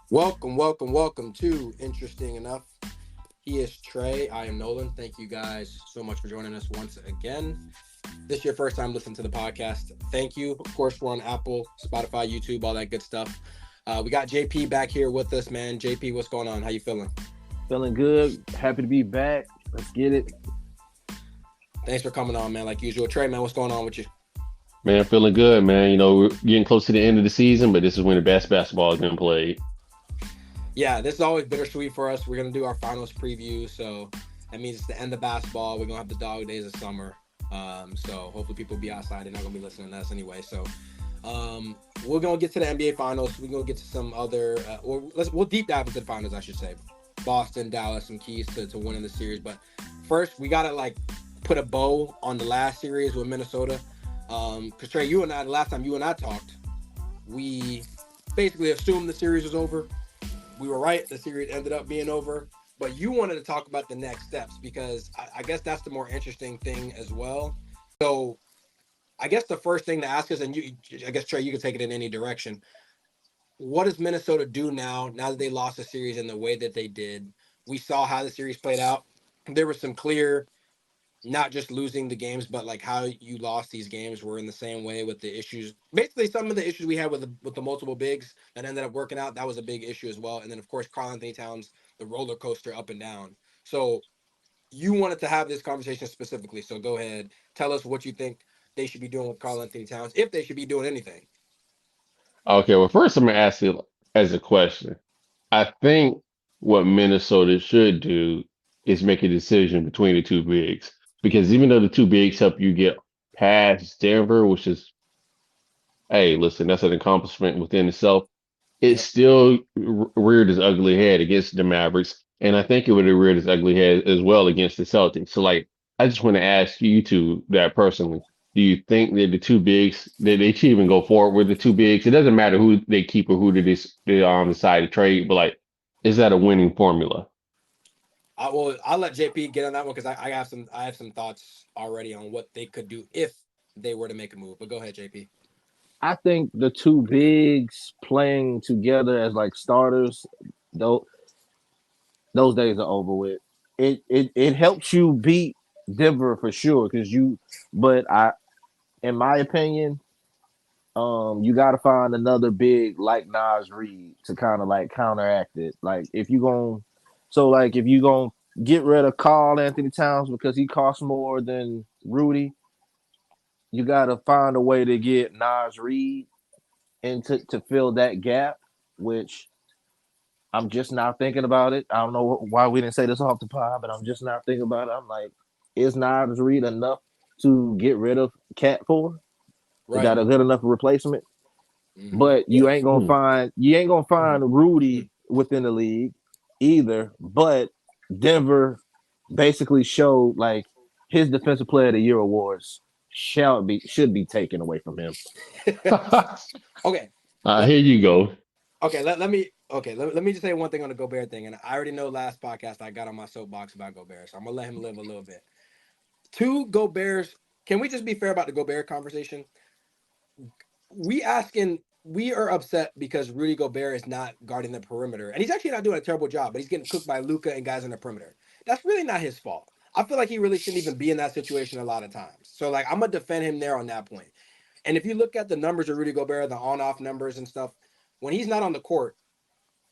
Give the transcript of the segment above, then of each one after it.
Welcome to Interesting Enough. He is Trey. I am Nolan. Thank you guys so much for joining us once again. This is your first time listening to the podcast. Thank you. Of course, we're on Apple, Spotify, YouTube, all that good stuff. We got JP back here with us, man. JP, what's going on? How you feeling? Feeling good. Happy to be back. Let's get it. Thanks for coming on, man. Like usual. Trey, man, what's going on with you? Man, feeling good, man. We're getting close to the end of the season, but this is when the best basketball has been played. Yeah, this is always bittersweet for us. We're gonna do our finals preview, so that means it's the end of basketball. We're gonna have the dog days of summer. So hopefully people will be outside. They're not gonna be listening to us anyway. So we're gonna get to the NBA finals. We're gonna get to some other we'll deep dive into the finals, I should say. Boston, Dallas, some keys to winning the series. But first we gotta like put a bow on the last series with Minnesota. Cause Trey, the last time you and I talked, we basically assumed the series was over. We were right. The series ended up being over. But you wanted to talk about the next steps because I guess that's the more interesting thing as well. So I guess the first thing to ask is, and I guess Trey, you can take it in any direction. What does Minnesota do now that they lost the series in the way that they did? We saw how the series played out. There was some clear, not just losing the games, but like how you lost these games were in the same way with the issues. Basically, some of the issues we had with the multiple bigs that ended up working out, that was a big issue as well. And then of course, Karl-Anthony Towns, the roller coaster up and down. So you wanted to have this conversation specifically. So go ahead, tell us what you think they should be doing with Karl-Anthony Towns, if they should be doing anything. Okay, well, first I'm gonna ask you as a question. I think what Minnesota should do is make a decision between the two bigs. Because even though the two bigs help you get past Denver, which is, hey, listen, that's an accomplishment within itself, it Yep. still reared its ugly head against the Mavericks, and I think it would have reared its ugly head as well against the Celtics. So, like, I just want to ask you two that personally. Do you think that the two bigs that they should even go forward with the two bigs? It doesn't matter who they keep or who they decide to trade, but like, is that a winning formula? I'll let JP get on that one because I have some thoughts already on what they could do if they were to make a move. But go ahead, JP. I think the two bigs playing together as like starters, though those days are over with. It helps you beat Denver for sure because but in my opinion, you got to find another big like Nas Reed to kind of like counteract it. Like if you gonna get rid of Karl-Anthony Towns because he costs more than Rudy, you got to find a way to get Nas Reed and to fill that gap, which I'm just not thinking about it. I don't know why we didn't say this off the pod, but I'm just not thinking about it. I'm like, is Nas Reed enough to get rid of Cat for? Is Right. that a good enough replacement? Mm-hmm. But Yeah. you ain't gonna Mhm. find Rudy within the league either. But Denver basically showed like his defensive player of the year awards should be taken away from him. Okay. Let Here you go. let me just say one thing on the Gobert thing, and I already know last podcast I got on my soapbox about Gobert, so I'm gonna let him live a little bit. Two Gobert's. Can we just be fair about the Gobert conversation? We are upset because Rudy Gobert is not guarding the perimeter, and he's actually not doing a terrible job, but he's getting cooked by Luca and guys on the perimeter. That's really not his fault. I feel like he really shouldn't even be in that situation a lot of times. So like I'm gonna defend him there on that point. And if you look at the numbers of Rudy Gobert, the on-off numbers and stuff, when he's not on the court,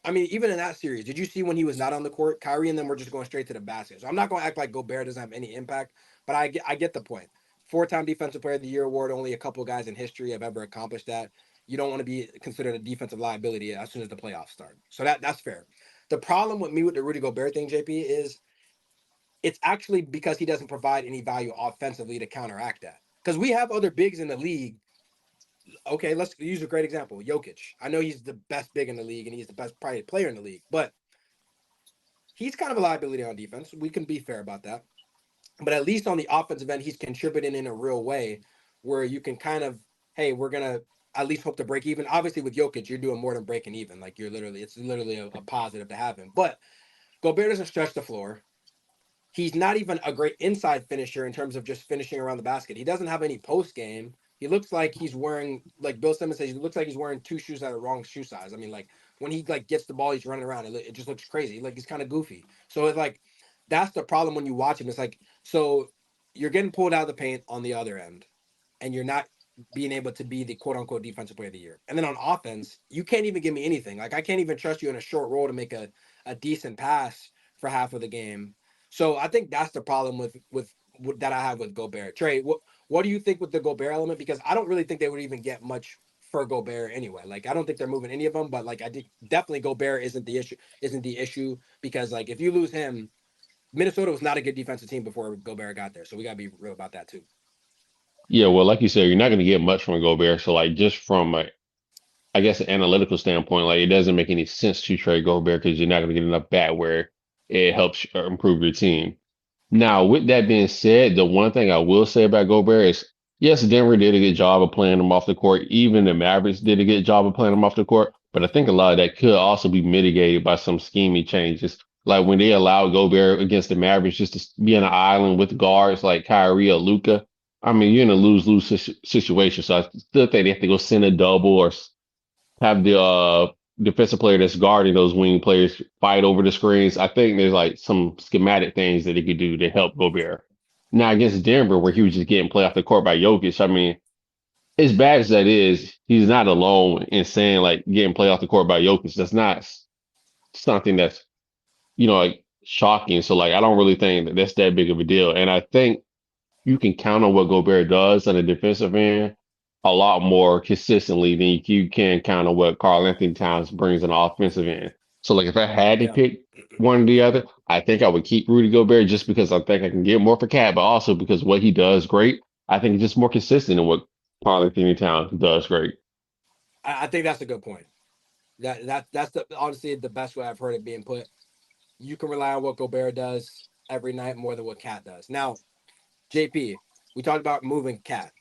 I mean, even in that series, did you see when he was not on the court? Kyrie and them were just going straight to the basket. So I'm not going to act like Gobert doesn't have any impact, but I get the point. Four-time Defensive Player of the Year award. Only a couple of guys in history have ever accomplished that. You don't want to be considered a defensive liability as soon as the playoffs start. So that's fair. The problem with me with the Rudy Gobert thing, JP, is it's actually because he doesn't provide any value offensively to counteract that. Because we have other bigs in the league. Okay, let's use a great example. Jokic. I know he's the best big in the league and he's the best probably player in the league, but he's kind of a liability on defense. We can be fair about that. But at least on the offensive end, he's contributing in a real way where you can kind of, hey, we're gonna at least hope to break even. Obviously, with Jokic, you're doing more than breaking even. Like it's literally a positive to have him. But Gobert doesn't stretch the floor. He's not even a great inside finisher in terms of just finishing around the basket. He doesn't have any post game. He looks like he's wearing, like Bill Simmons says, he looks like he's wearing two shoes that are wrong shoe size. I mean, like when he like gets the ball, he's running around. It just looks crazy. Like he's kind of goofy. So it's like that's the problem when you watch him. It's like so you're getting pulled out of the paint on the other end, and you're not being able to be the quote unquote defensive player of the year. And then on offense, you can't even give me anything. Like I can't even trust you in a short roll to make a decent pass for half of the game. So I think that's the problem with that I have with Gobert. Trey, what do you think with the Gobert element? Because I don't really think they would even get much for Gobert anyway. Like I don't think they're moving any of them, but like I think definitely Gobert isn't the issue because like if you lose him, Minnesota was not a good defensive team before Gobert got there. So we gotta be real about that too. Yeah, well, like you said, you're not going to get much from Gobert. So, like, just from I guess, an analytical standpoint, like, it doesn't make any sense to trade Gobert because you're not going to get enough bat where it helps improve your team. Now, with that being said, the one thing I will say about Gobert is, yes, Denver did a good job of playing him off the court. Even the Mavericks did a good job of playing him off the court. But I think a lot of that could also be mitigated by some scheming changes. Like when they allowed Gobert against the Mavericks just to be on an island with guards like Kyrie or Luca. I mean, you're in a lose-lose situation. So I still think they have to go send a double or have the defensive player that's guarding those wing players fight over the screens. I think there's like some schematic things that they could do to help Gobert. Now against Denver, where he was just getting played off the court by Jokic, I mean, as bad as that is, he's not alone in saying like getting played off the court by Jokic. That's not something that's like shocking. So like I don't really think that that's that big of a deal. And I think you can count on what Gobert does on the defensive end a lot more consistently than you can count on what Karl Anthony Towns brings on the offensive end. So, like, if I had to Yeah. pick one or the other, I think I would keep Rudy Gobert just because I think I can get more for Cat, but also because what he does great, I think it's just more consistent than what Karl Anthony Towns does great. I think that's a good point. That's the honestly the best way I've heard it being put. You can rely on what Gobert does every night more than what Cat does. Now, JP, we talked about moving Cat.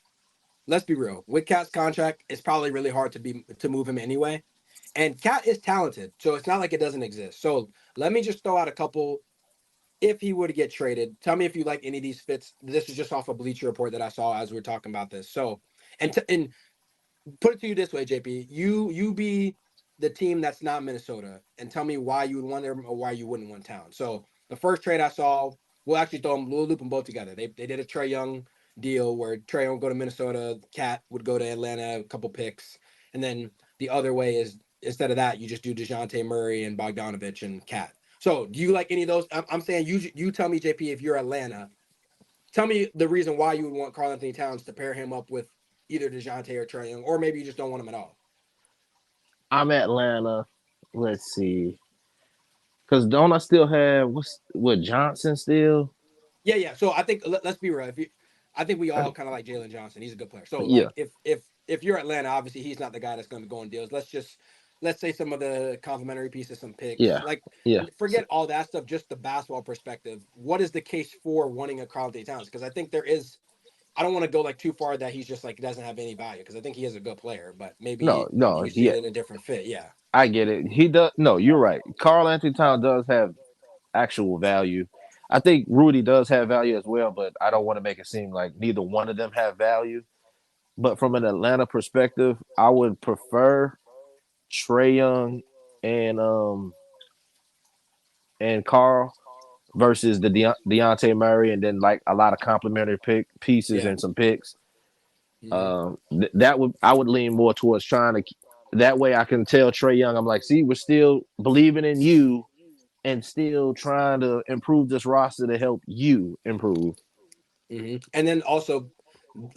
Let's be real. With Cat's contract, it's probably really hard to move him anyway. And Cat is talented, so it's not like it doesn't exist. So let me just throw out a couple. If he were to get traded, tell me if you like any of these fits. This is just off a Bleacher Report that I saw as we were talking about this. So, and put it to you this way, JP, you be the team that's not Minnesota, and tell me why you would want them or why you wouldn't want Town. So the first trade I saw, we'll loop them both together. They did a Trae Young deal where Trae Young would go to Minnesota, Cat would go to Atlanta, a couple picks, and then the other way is instead of that, you just do DeJounte Murray and Bogdanovich and Cat. So do you like any of those? I'm saying you tell me, JP, if you're Atlanta, tell me the reason why you would want Karl Anthony Towns to pair him up with either DeJounte or Trae Young, or maybe you just don't want him at all. I'm Atlanta. Let's see. Because don't I still have what Johnson still? Yeah. So I think let's be real. I think we all kind of like Jalen Johnson. He's a good player. So Yeah, like if you're Atlanta, obviously he's not the guy that's going to go on deals. Let's say some of the complimentary pieces, some picks. yeah, Like yeah. forget all that stuff. Just the basketball perspective. What is the case for wanting a Karl Anthony Towns? Because I think there is. I don't want to go like too far that he's just like doesn't have any value because I think he is a good player, but No, maybe no, you see yeah, it in a different fit. Yeah. I get it. He does. No, you're right. Karl Anthony Towns does have actual value. I think Rudy does have value as well, but I don't want to make it seem like neither one of them have value. But from an Atlanta perspective, I would prefer Trae Young and Carl versus the Deontay Murray, and then like a lot of complimentary pick pieces Yeah. and some picks. Mm-hmm. That would I would lean more towards trying to. That way, I can tell Trae Young, I'm like, see, we're still believing in you, and still trying to improve this roster to help you improve. Mm-hmm. And then also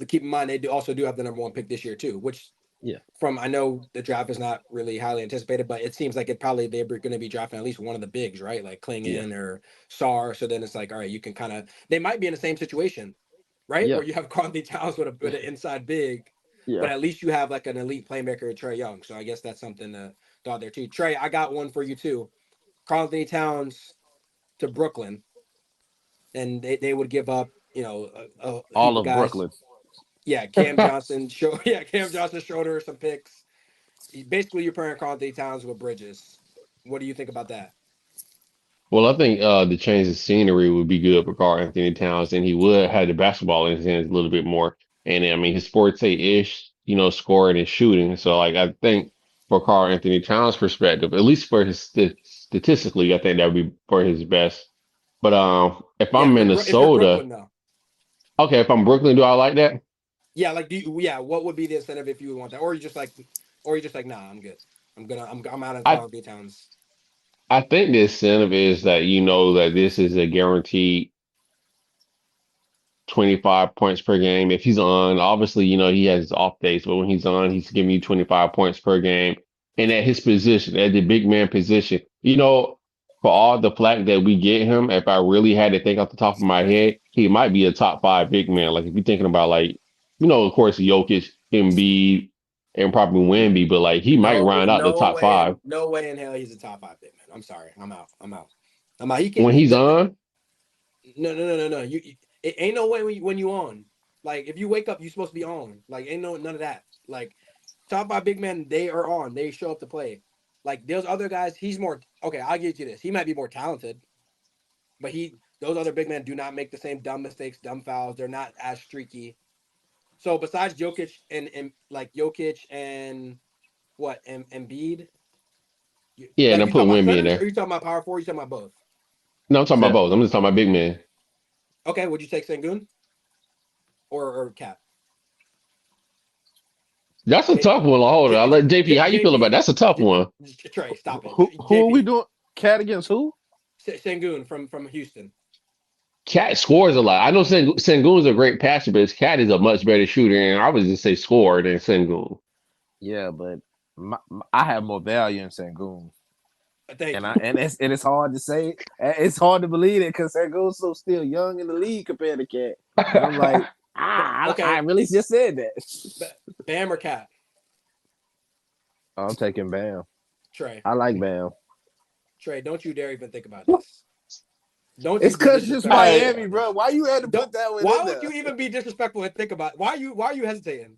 keep in mind they do have the number one pick this year too, which Yeah, from I know the draft is not really highly anticipated, but it seems like they're going to be drafting at least one of the bigs, right? Like yeah, Klingon or Sar. So then it's like, all right, you can kind of they might be in the same situation, right? yeah, Where you have Carl Towns with an inside big, yeah. but at least you have like an elite playmaker, Trae Young. So I guess that's something to thought there too. Trey, I got one for you too. Carl Anthony Towns to Brooklyn, and they would give up, a heap All of of guys. Brooklyn. Yeah, Cam Johnson, Cam Johnson, Schroeder, some picks. Basically, you're pairing Carl Anthony Towns with Bridges. What do you think about that? Well, I think the change of scenery would be good for Karl Anthony Towns, and he would have the basketball in his hands a little bit more. And I mean, his forte ish, scoring and shooting. So, like, I think for Karl Anthony Towns' perspective, at least for his statistically, I think that would be for his best. But if Yeah, I'm if you're Minnesota, Brooklyn though. okay, if I'm Brooklyn, do I like that? Yeah, like what would be the incentive if you would want that? Or you just like, nah, I'm good. I'm out of I Karl Anthony Towns. I think the incentive is that you know that this is a guaranteed 25 points per game. If he's on, obviously, you know, he has his off days, but when he's on, he's giving you 25 points per game. And at his position, at the big man position, you know, for all the flack that we get him, if I really had to think off the top of my head, he might be a top five big man. Like if you're thinking about like, you know, of course, Jokic, Embiid, and probably Wemby, but like he might round out the top five No way in hell he's a top five big man. I'm sorry. I'm out. I'm out. He can't. when he's on. No. It ain't no way when you on. Like if you wake up, you supposed to be on. Like ain't none of that. Like top five big men, they are on. They show up to play. Like those other guys, he's more okay. I'll give you this. He might be more talented, but those other big men do not make the same dumb mistakes, dumb fouls. They're not as streaky. So besides Jokic and like Jokic and what and Embiid, Yeah, and like I'm you talking putting about Wemby in centers or there. you talking about power forward? You talking about both? No, I'm talking about Yeah. both. I'm just talking about big man. Okay, would you take Sengun or Cat? That's a tough one. Hold on. I'll let JP. How you feel about JP, that? That's a tough one. Trey, stop it. Who are we JP, doing? Cat against who? Sengun from Houston. Cat scores a lot. I know Sengun's a great passer, but his Cat is a much better shooter, and I would just say score than Sengun. Yeah, but I have more value in Sengun, Thank and you. it's hard to say. It's hard to believe it because Sengun's so still young in the league compared to Cat. And I'm like, Okay. I really just said that. Bam or Cat? I'm taking Bam. Trey. I like Bam. Trey, don't you dare even think about this. Don't It's you be because it's disrespectful Miami, about bro. this. Why you had to put that one Why in would there? you even be disrespectful and think about it? Why are you hesitating?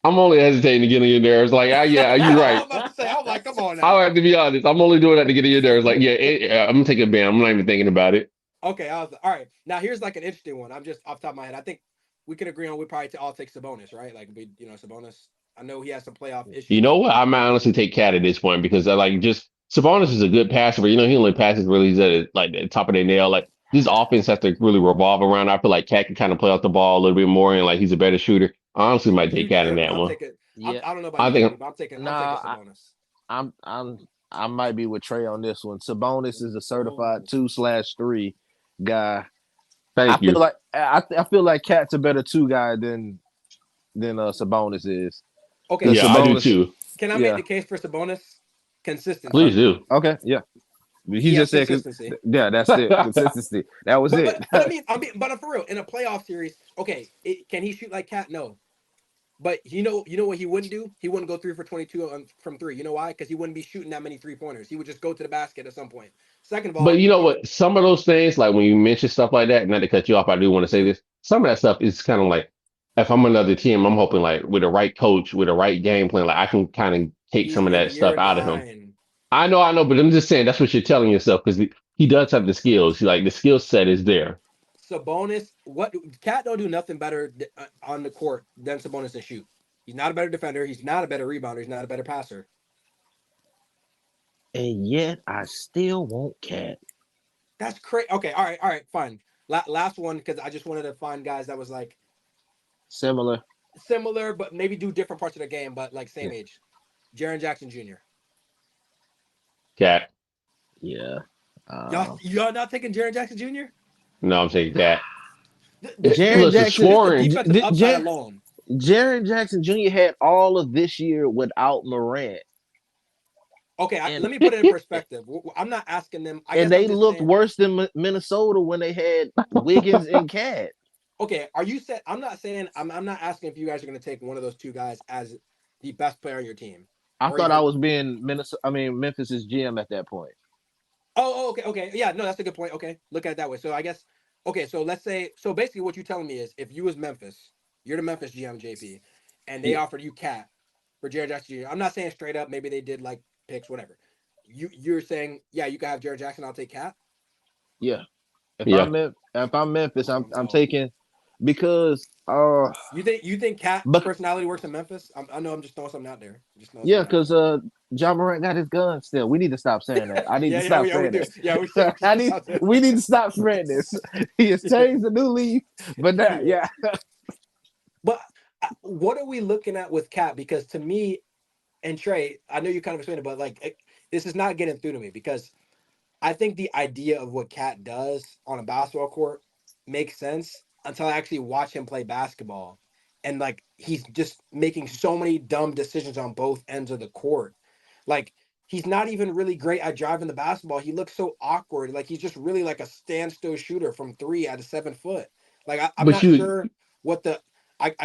I'm only hesitating to get in your nerves. Like, yeah, you're I was right. about to say, I'm like, come on I'll now. have to be honest. I'm only doing that to get in your nerves. Like, yeah, I'm taking Bam. I'm not even thinking about it. Okay, all right. Now here's like an interesting one. I'm just off the top of my head. I think we can agree on we probably all take Sabonis, right? Like Sabonis. I know he has some playoff issues. You know what? I might honestly take Cat at this point because I like just Sabonis is a good passer, but you know he only passes really he's at like the top of their nail. Like this offense has to really revolve around. I feel like Cat can kind of play off the ball a little bit more, and like he's a better shooter. I honestly might take You Cat in tripping? that I'm one. taking. Yeah, I don't know about I you, think JP, but I'm taking Nah, Sabonis. I might be with Trey on this one. Sabonis is a certified Oh. 2/3 guy. I thank feel you. like I feel like Cat's a better two guy than Sabonis is. Okay, Yeah, I do too. can I make the case for Sabonis? Consistency. Please do. Okay, yeah. He has just said, consistency. yeah, that's it. Consistency. That was it. But but for real, in a playoff series, okay, can he shoot like Cat? No. But you know what he wouldn't do? He wouldn't go 3 for 22 from three. You know why? Because he wouldn't be shooting that many 3-pointers. He would just go to the basket at some point. Second of But all, you know what? Some of those things, like when you mention stuff like that, not to cut you off, I do want to say this. Some of that stuff is kind of like, if I'm another team, I'm hoping like with the right coach, with the right game plan, like I can kind of take he's some of in that stuff year out of him. 9. I know, but I'm just saying that's what you're telling yourself because he does have the skills. Like the skill set is there. Sabonis, Cat don't do nothing better on the court than Sabonis and shoot. He's not a better defender. He's not a better rebounder. He's not a better passer. And yet I still want Cat. That's crazy. Okay, all right, fine. Last one because I just wanted to find guys that was like Similar. but maybe do different parts of the game, but like same age. Jaren Jackson Jr. Cat. Yeah. Y'all not taking Jaren Jackson Jr.? No, I'm taking Cat. Jaren Listen, Jackson- scoring. Defensive upside alone. Jaren Jackson Jr. had all of this year without Morant. Okay, And- let me put it in perspective. I'm not asking them. And they looked worse than Minnesota when they had Wiggins and Cat. Okay, are you set? I'm not saying I'm not asking if you guys are going to take one of those two guys as the best player on your team. I Or thought even- I was being Memphis's GM at that point. Okay. Yeah, no, that's a good point. Okay, look at it that way. So I guess, okay, so let's say, so basically what you're telling me is if you was Memphis, you're the Memphis GM, JP, and they offered you Cat for Jaren Jackson Jr. I'm not saying straight up, maybe they did like picks, whatever. You're saying, yeah, you can have Jaren Jackson, I'll take Cat. Yeah. If Yeah. I'm Memphis, I'm taking because You think Cat's but personality works in Memphis? I know I'm just throwing something out there. Just throwing yeah, something out because John Morant got his gun still. We need to stop saying that. I need to yeah, stop we saying do. that. Yeah, we should stop saying We need to stop spreading this. He has that. changed the new leaf, but now, Yeah. yeah. But what are we looking at with Cat? Because to me, and Trey, I know you kind of explained it, but like this is not getting through to me because I think the idea of what Cat does on a basketball court makes sense until I actually watch him play basketball. And like he's just making so many dumb decisions on both ends of the court. Like he's not even really great at driving the basketball. He looks so awkward. Like he's just really like a standstill shooter from 3 at a 7 foot. Like I'm But not you, sure what the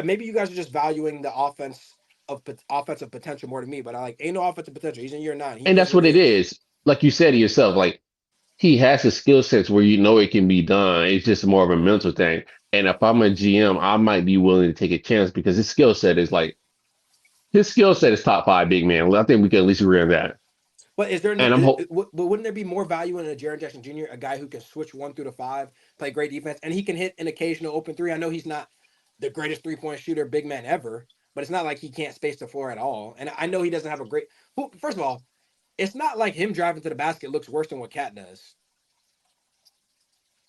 maybe you guys are just valuing the offensive potential more than me, but I like ain't no offensive potential. He's in year 9. He and is that's what what he it is. is. Like you said to yourself, like he has the skill sets where you know it can be done. It's just more of a mental thing. And if I'm a GM, I might be willing to take a chance because his skill set is top five big man. I think we can at least agree on that. But is there no? And But wouldn't there be more value in a Jaren Jackson Jr., a guy who can switch 1 through to 5, play great defense, and he can hit an occasional open three? I know he's not the greatest 3-point shooter, big man ever, but it's not like he can't space the floor at all. And I know he doesn't have a great. First of all, it's not like him driving to the basket looks worse than what Cat does.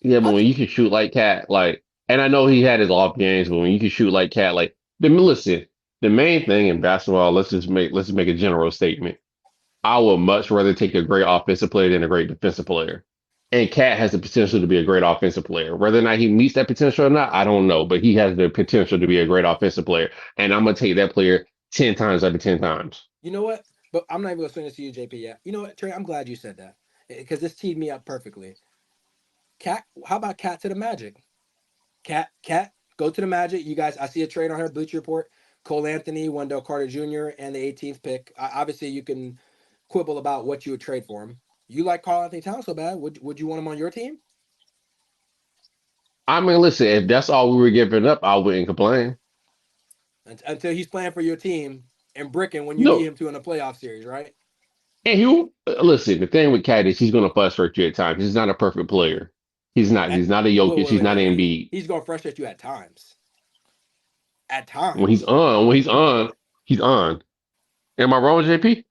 yeah, but I when think. you can shoot like Cat, like, and I know he had his off games, but when you can shoot like Cat, like, then listen, the main thing in basketball, let's just make a general statement. I would much rather take a great offensive player than a great defensive player. And Cat has the potential to be a great offensive player. Whether or not he meets that potential or not, I don't know. But he has the potential to be a great offensive player. And I'm gonna take that player 10 times out of 10 times. You know what? But I'm not even gonna swing this to you, JP. Yet. You know what, Trey? I'm glad you said that because this teed me up perfectly. Cat, how about Cat to the Magic? Cat, go to the Magic. You guys, I see a trade on her Bleacher Report. Cole Anthony, Wendell Carter Jr., and the 18th pick. Obviously, you can quibble about what you would trade for him. You like Karl Anthony Towns so bad? Would you want him on your team? I mean, listen, if that's all we were giving up, I wouldn't complain. Until he's playing for your team and bricking when you need No. him to in a playoff series, right? And listen, the thing with Cat is he's gonna frustrate you at times. He's not a perfect player. He's not. At, He's not a wait, Jokic. wait, He's wait, not wait. an Embiid. He's going to frustrate you at times. At When he's times. on, when he's on, he's on. Am I wrong, JP?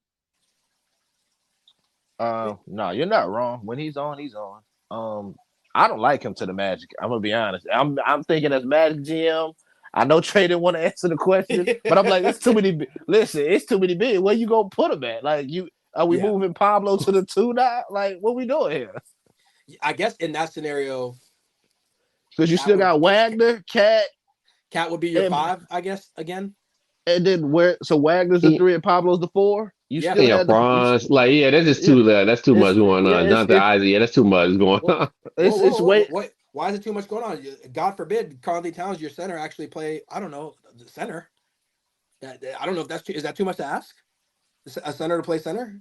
No, you're not wrong. When he's on, he's on. I don't like him to the Magic. I'm gonna be honest. I'm thinking as Magic GM. I know Trey didn't want to answer the question, but I'm like, it's too many. Listen, it's too many big. Where you gonna put him at? Like, are we Yeah. moving Pablo to the 2 now? Like, what we doing here? I guess in that scenario, Because you Cat still would got Wagner, Cat would be your and 5, I guess, again. and then where? So Wagner's the 3 and Pablo's the 4. You Yeah. still Yeah, had France. Like, yeah, that's just yeah. too that's too much going Yeah, on. Jonathan Isaac, yeah, that's too much going Whoa, on. it's way. What? Why is it too much going on? God forbid, Karl Anthony Towns, your center, actually play. I don't know, the center. I don't know if is that too much to ask? A center to play center,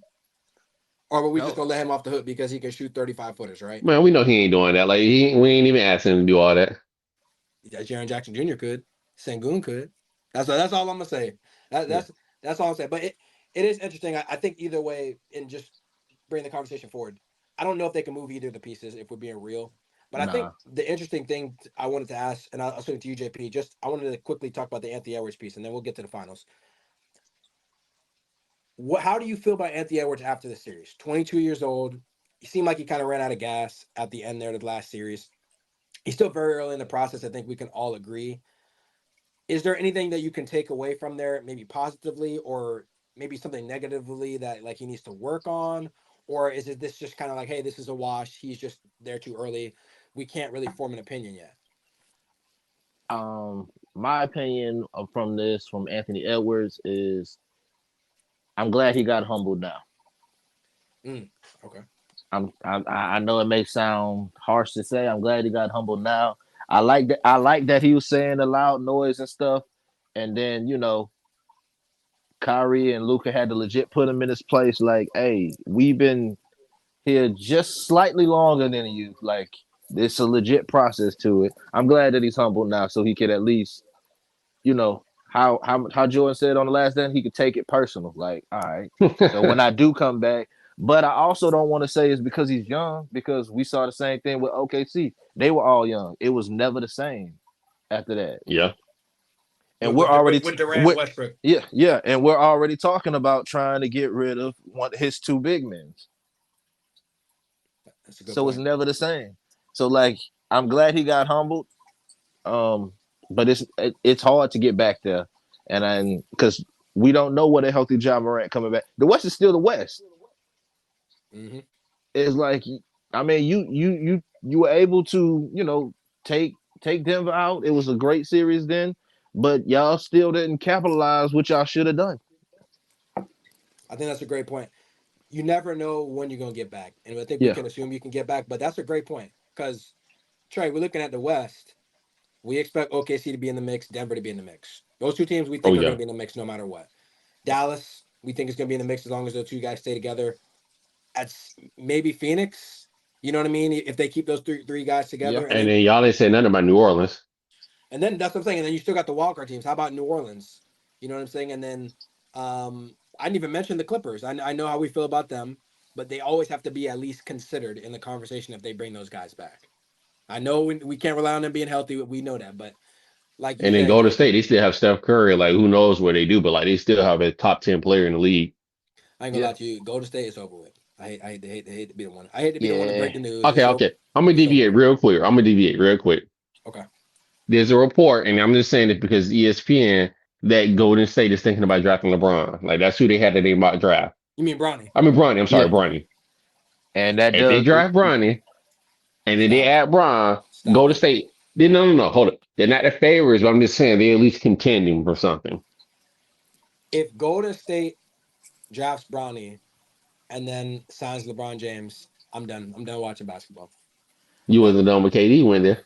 or were we just No, gonna let him off the hook because he can shoot 35 footers, right? Man, we know he ain't doing that. Like, we ain't even asking him to do all that. Yeah, Jaren Jackson Jr. could, Sengun could. That's all I'm gonna say. That, yeah, that's all I'm saying. But it is interesting. I think either way, in just bring the conversation forward. I don't know if they can move either of the pieces if we're being real. But I think nah. the interesting thing I wanted to ask, and I'll swing it to you, JP. Just I wanted to quickly talk about the Anthony Edwards piece, and then we'll get to the finals. How do you feel about Anthony Edwards after the series? 22 years old. He seemed like he kind of ran out of gas at the end there of the last series. He's still very early in the process. I think we can all agree. Is there anything that you can take away from there, maybe positively or maybe something negatively that like he needs to work on? Or is it this just kind of like, hey, this is a wash. He's just there too early. We can't really form an opinion yet. My opinion from Anthony Edwards is I'm glad he got humbled now. Okay. I know it may sound harsh to say. I'm glad he got humbled now. I like that. I like that he was saying the loud noise and stuff, and then Kyrie and Luka had to legit put him in his place. Like, hey, we've been here just slightly longer than you. Like, it's a legit process to it. I'm glad that he's humble now, so he could at least, how Jordan said on the last day, he could take it personal. Like, all right, so when I do come back, but I also don't want to say it's because he's young, because we saw the same thing with OKC. They were all young. It was never the same. after that. Yeah. And we're already Durant and Westbrook. yeah, and we're already talking about trying to get rid of his two big men. That's a good So point. it's never the same. So like, I'm glad he got humbled. But it's hard to get back there, and because we don't know what a healthy Ja Morant coming back. The West is still the West. Mm-hmm. It's like, I mean, you were able to, take Denver out. It was a great series then, but y'all still didn't capitalize what y'all should have done. I think that's a great point. You never know when you're gonna get back, and I think we Yeah, can assume you can get back. But that's a great point because Trey, we're looking at the West. We expect OKC to be in the mix, Denver to be in the mix. Those two teams we Oh think are going yeah. to be in the mix no matter what. Dallas, we think is going to be in the mix as long as those two guys stay together. That's maybe Phoenix. You know what I mean? If they keep those three guys yeah. together, And then y'all didn't say nothing about New Orleans. and then that's what I'm saying. And then you still got the wildcard teams. How about New Orleans? You know what I'm saying? And then I didn't even mention the Clippers. I know how we feel about them, but they always have to be at least considered in the conversation if they bring those guys back. I know we can't rely on them being healthy. We know that, but like you And then said, Golden State, they still have Steph Curry. Like, who knows what they do, but like they still have a top 10 player in the league. I ain't gonna Yeah. lie to you. Golden State is over with. I hate to be the one. I hate to be the one to Yeah. break the news. Okay, It's okay. over. I'm gonna It's over. deviate real quick. I'm gonna deviate real quick. Okay. There's a report, and I'm just saying it because ESPN that Golden State is thinking about drafting LeBron. Like that's who they had to name about draft. You mean Bronny? I mean Bronny. I'm sorry, Yeah. Bronny. And that If they does draft Bronny and then they Stop. add Bron, Stop Golden it. State. Then no. Hold it. They're not the favorites, but I'm just saying they're at least contending for something. If Golden State drafts Bronny and then signs LeBron James, I'm done. I'm done watching basketball. I'm You done. wasn't done with KD when there.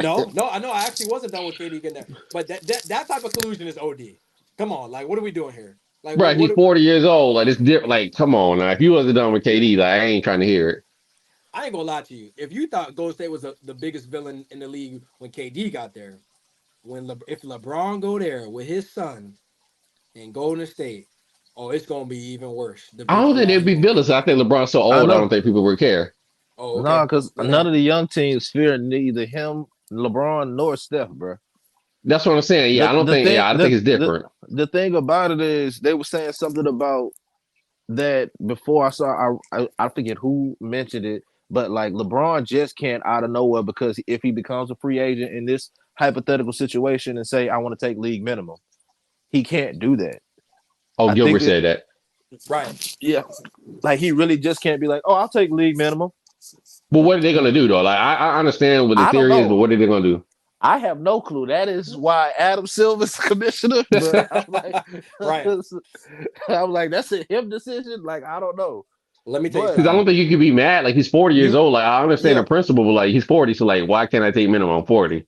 No. I know. I actually wasn't done with KD getting there, but that type of collusion is OD. Come on, like what are we doing here? Like Bro, he's 40 years old. Like it's different. Like, come on now. If you wasn't done with KD, like I ain't trying to hear it. I ain't gonna lie to you. If you thought Golden State was the biggest villain in the league when KD got there, if LeBron go there with his son in Golden State, oh, it's gonna be even worse. The I big don't think they'd collusion be gonna villains. be. I think LeBron's so I old. I don't know. think people would care. Oh, No, okay. because Well, none of the young teams fear neither him, LeBron, nor Steph, bro. That's what I'm saying. Yeah, The I don't the think. thing Yeah, I think it's different. the thing about it is they were saying something about that before I saw. I forget who mentioned it, but like LeBron just can't out of nowhere, because if he becomes a free agent in this hypothetical situation and say I want to take league minimum, he can't do that. Oh, I Gilbert think that, said that. right. yeah, like he really just can't be like, oh, I'll take league minimum. But what are they gonna do though? Like I understand what the I don't theory is, but know. what are they gonna do? I have no clue. That is why Adam Silver's commissioner. But I'm like, Right. I'm like, that's a him decision. Like, I don't know. Let me tell you But Because I something. don't think you could be mad. Like he's 40 years you, old. Like I understand the yeah, principle, but like he's 40, so like why can't I take minimum 40?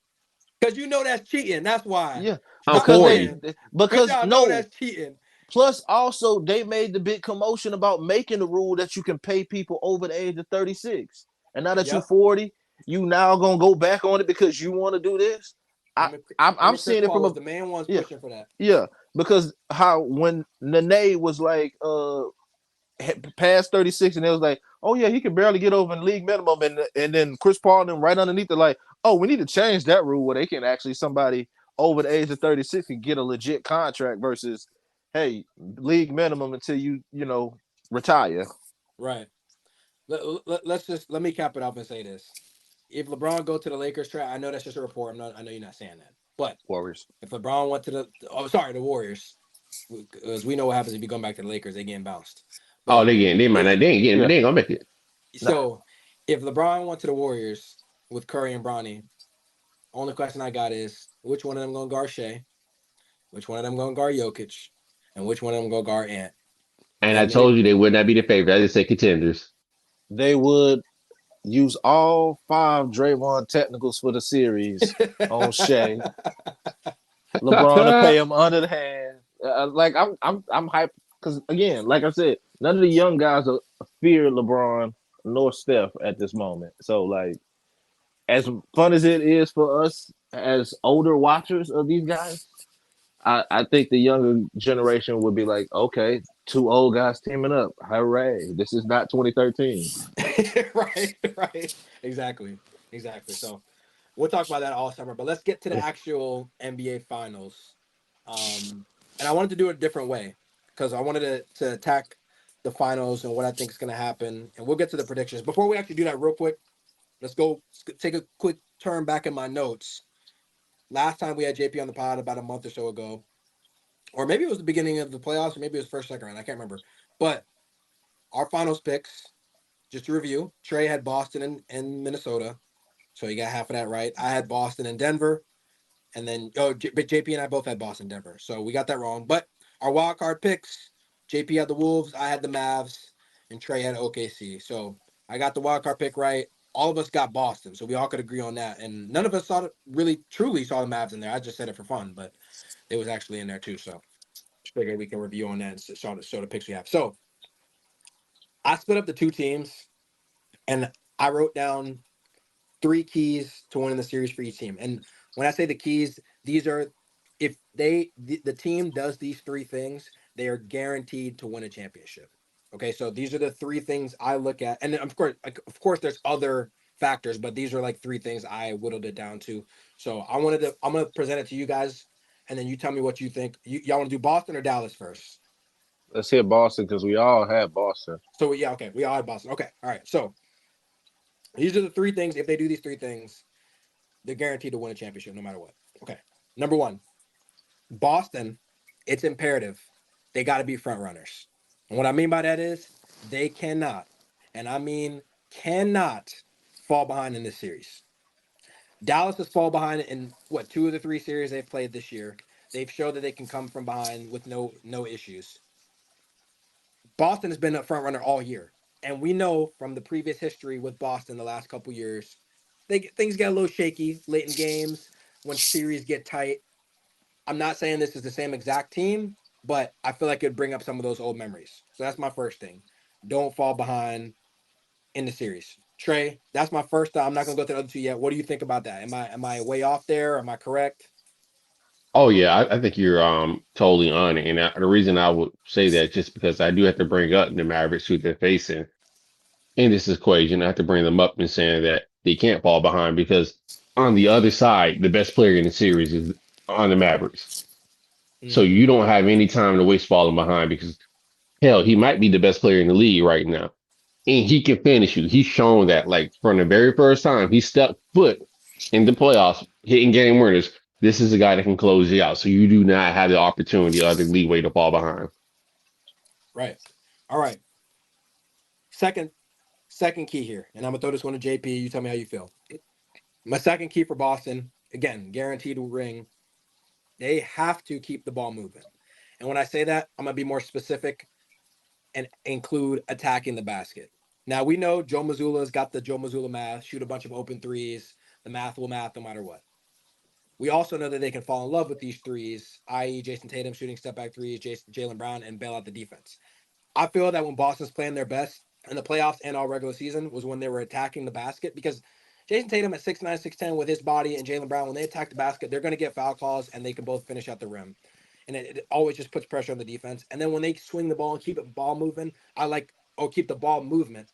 Because you know that's cheating. That's why. yeah, I'm Stop because playing. 40. Because because y'all know no. that's cheating. Plus, also they made the big commotion about making the rule that you can pay people over the age of 36. And now that you're Yep. 40, you now gonna go back on it because you want to do this. Him and I'm Chris seeing it Paul from was a the main ones yeah, pushing for that. yeah, because how when Nene was like past 36 and it was like, oh yeah, he can barely get over in league minimum, and then Chris Paul and them right underneath it like, oh, we need to change that rule where they can actually somebody over the age of 36 can get a legit contract versus, hey, league minimum until you retire. Right. Let me cap it off and say this. If LeBron go to the Lakers, Trey, I know that's just a report. I know you're not saying that. But Warriors. if LeBron went to the Warriors, because we know what happens if you go back to the Lakers, they getting bounced. Oh, But they might not. They ain't getting. Yeah. They ain't gonna make it. so if LeBron went to the Warriors with Curry and Bronny, only question I got is which one of them gonna guard Shea, which one of them gonna guard Jokic, and which one of them gonna guard Ant. And I And if told you they would not be the favorite. I just say contenders. They would use all 5 Draymond technicals for the series on Shea. LeBron to pay him under the hand. Like I'm hyped because again, like I said, none of the young guys fear LeBron nor Steph at this moment. So like, as fun as it is for us as older watchers of these guys, I think the younger generation would be like, okay, 2 old guys teaming up, hooray! This is not 2013. right, exactly. So we'll talk about that all summer. But let's get to the actual NBA Finals. And I wanted to do it a different way because I wanted to attack the finals and what I think is going to happen. And we'll get to the predictions. Before we actually do that, real quick, let's take a quick turn back in my notes. Last time we had JP on the pod about a month or so ago, or maybe it was the beginning of the playoffs, or maybe it was first, second round. I can't remember. But our finals picks, just to review, Trey had Boston and Minnesota. So you got half of that right. I had Boston and Denver. And then, but JP and I both had Boston, Denver. So we got that wrong. But our wild card picks, JP had the Wolves, I had the Mavs, and Trey had OKC. So I got the wild card pick right. All of us got Boston. So we all could agree on that. And none of us truly saw the Mavs in there. I just said it for fun, but it was actually in there too. So just figured we can review on that and show the picks we have. So I split up the two teams, and I wrote down 3 keys to winning the series for each team. And when I say the keys, these are if the team does these 3 things, they are guaranteed to win a championship. Okay, so these are the 3 things I look at, and of course, there's other factors, but these are like 3 things I whittled it down to. So I'm gonna present it to you guys, and then you tell me what you think. Y'all want to do Boston or Dallas first? Let's hit Boston because we all had Boston. So yeah, okay, we all had Boston. Okay, all right. So these are the 3 things. If they do these 3 things, they're guaranteed to win a championship no matter what. Okay. Number 1, Boston, it's imperative. They got to be front runners. And what I mean by that is they cannot, and I mean cannot, fall behind in this series. Dallas has fallen behind in 2 of the 3 series they've played this year. They've showed that they can come from behind with no issues. Boston has been a front runner all year. And we know from the previous history with Boston the last couple years, things get a little shaky late in games when series get tight. I'm not saying this is the same exact team, but I feel like it'd bring up some of those old memories. So that's my first thing. Don't fall behind in the series. Trey, that's my first thought. I'm not gonna go to the other 2 yet. What do you think about that? Am I way off there? Am I correct? Oh yeah, I think you're totally on it, and the reason I would say that just because I do have to bring up the Mavericks who they're facing in this equation. I have to bring them up and saying that they can't fall behind because on the other side, the best player in the series is on the Mavericks. So Mm-hmm. you don't have any time to waste falling behind because hell, he might be the best player in the league right now. And he can finish you. He's shown that like from the very first time he stepped foot in the playoffs, hitting game winners. This is a guy that can close you out. So you do not have the opportunity or the leeway to fall behind. Right. All right. Second key here, and I'm gonna throw this one to JP. You tell me how you feel. My second key for Boston, again, guaranteed ring. They have to keep the ball moving. And when I say that, I'm gonna be more specific and include attacking the basket. Now we know Joe Mazzulla's got the Joe Mazzulla math, shoot a bunch of open threes. The math will math no matter what. We also know that they can fall in love with these threes, i.e., Jason Tatum shooting step back threes, Jaylen Brown, and bail out the defense. I feel that when Boston's playing their best in the playoffs and all regular season was when they were attacking the basket because Jason Tatum at 6'9", 6'10", with his body and Jaylen Brown, when they attack the basket, they're going to get foul calls and they can both finish at the rim. And it always just puts pressure on the defense. And then when they swing the ball and keep the ball moving, keep the ball movement.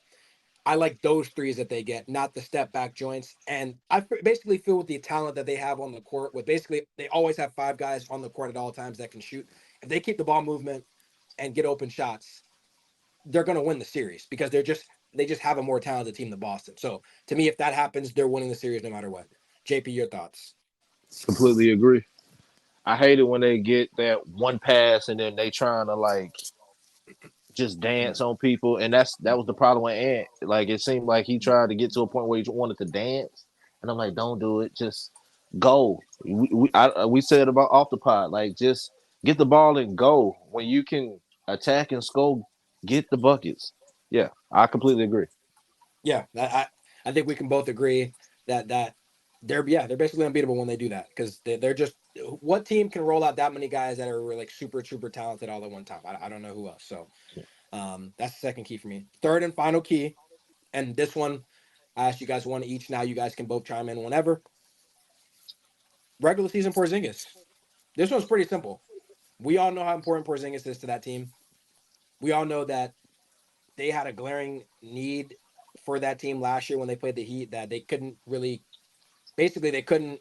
I like those threes that they get, not the step back joints. And I basically feel with the talent that they have on the court, with basically they always have 5 guys on the court at all times that can shoot. If they keep the ball movement and get open shots, they're going to win the series because they just have a more talented team than Boston. So to me, if that happens, they're winning the series no matter what. JP, your thoughts? Completely agree. I hate it when they get that one pass and then they trying to like just dance on people, and that was the problem with Ant. Like it seemed like he tried to get to a point where he wanted to dance, and I'm like, don't do it. Just go. We said about off the pod, like just get the ball and go. When you can attack and score, get the buckets. Yeah, I completely agree. Yeah, I think we can both agree that they're basically unbeatable when they do that because they're just what team can roll out that many guys that are like super talented all at one time? I don't know who else. So that's the second key for me. Third and final key, and this one I asked you guys one each. Now you guys can both chime in whenever. Regular season Porzingis. This one's pretty simple. We all know how important Porzingis is to that team. We all know that they had a glaring need for that team last year when they played the Heat that they couldn't really basically they couldn't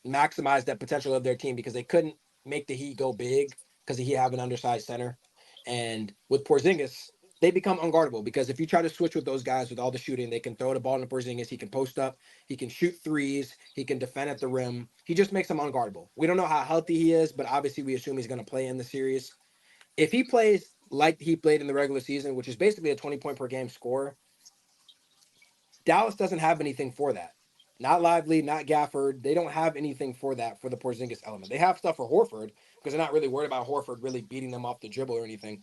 maximize that potential of their team because they couldn't make the Heat go big because the Heat have an undersized center. And with Porzingis, they become unguardable because if you try to switch with those guys with all the shooting, they can throw the ball to Porzingis. He can post up. He can shoot threes. He can defend at the rim. He just makes them unguardable. We don't know how healthy he is, but obviously we assume he's going to play in the series. If he plays like he played in the regular season, which is basically a 20-point per game score, Dallas doesn't have anything for that. Not Lively, not Gafford. They don't have anything for that for the Porzingis element. They have stuff for Horford because they're not really worried about Horford really beating them off the dribble or anything.